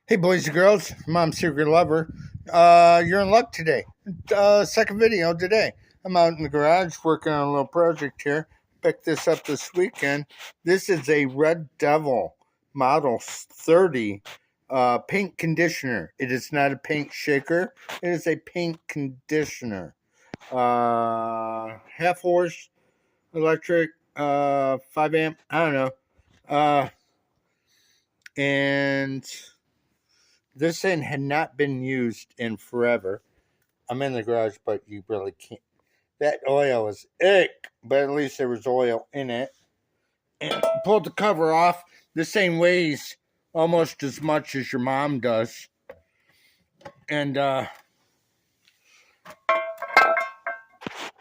Hey, boys and girls, Mom's Secret Lover. You're in luck today. Second video today. I'm out in the garage working on a little project here. Picked this up this weekend. This is a Red Devil Model 30 paint conditioner. It is not a paint shaker. It is a paint conditioner. Half horse electric, 5 amp. I don't know. And this thing had not been used in forever. I'm in the garage, but you really can't. That oil is ick, but at least there was oil in it. And pulled the cover off. This thing weighs almost as much as your mom does. And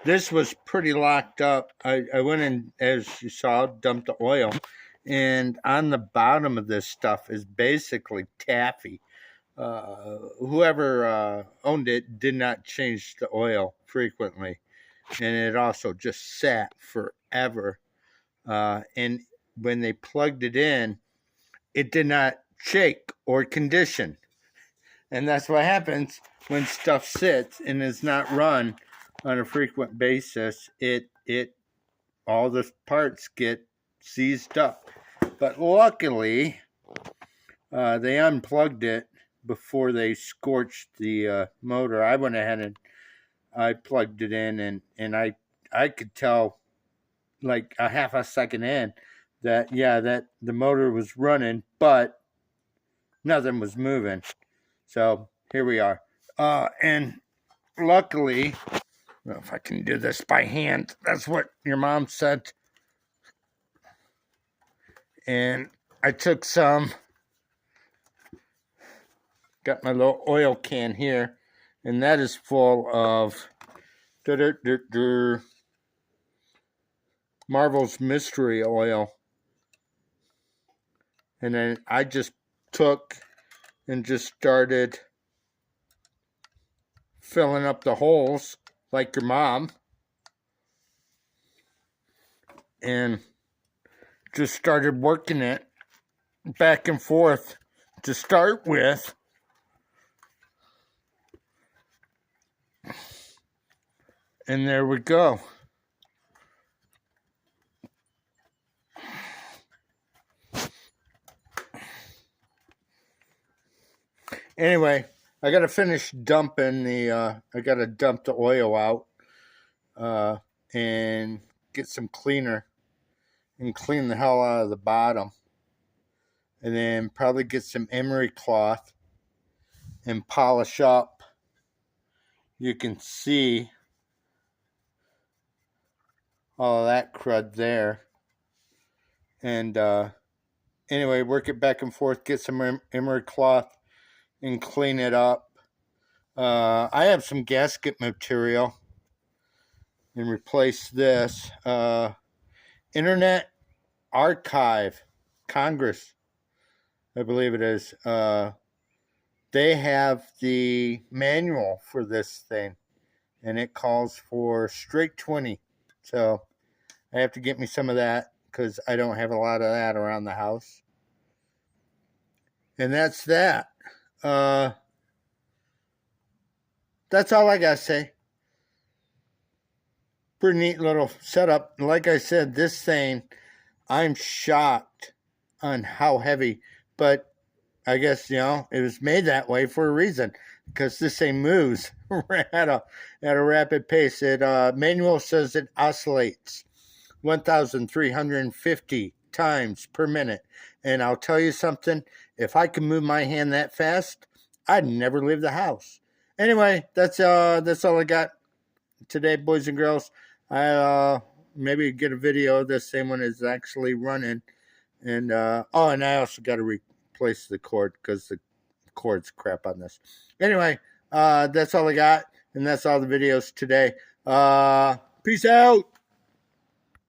this was pretty locked up. I went in, as you saw, dumped the oil. And on the bottom of this stuff is basically taffy. Whoever owned it did not change the oil frequently, and it also just sat forever. And when they plugged it in, it did not shake or condition. And that's what happens when stuff sits and is not run on a frequent basis. It all the parts get seized up. But luckily, they unplugged it before they scorched the motor. I went ahead and I plugged it in, and I could tell like a half a second in that that the motor was running, but nothing was moving. So here we are. And luckily, I don't know if I can do this by hand. That's what your mom said. And I took some. Got my little oil can here, and that is full of Marvel's Mystery Oil. And then I just took and just started filling up the holes like your mom, and just started working it back and forth to start with. And there we go. Anyway, I gotta finish dumping the. I gotta dump the oil out, and get some cleaner, and clean the hell out of the bottom, and then probably get some emery cloth and polish up. You can see all of that crud there. And anyway, work it back and forth, get some emery cloth and clean it up. I have some gasket material and replace this. Internet Archive Congress, I believe it is. They have the manual for this thing, and it calls for straight 20. So I have to get me some of that because I don't have a lot of that around the house. And that's that. That's all I gotta say. Pretty neat little setup. Like I said, this thing, I'm shocked on how heavy, but I guess, it was made that way for a reason, because this thing moves at a rapid pace. It manual says it oscillates 1,350 times per minute. And I'll tell you something, if I could move my hand that fast, I'd never leave the house. Anyway, that's all I got today, boys and girls. I maybe get a video of this thing when it's actually running. And and I also got to replace the cord because the cord's crap on this. Anyway, that's all I got, and that's all the videos today. Peace out.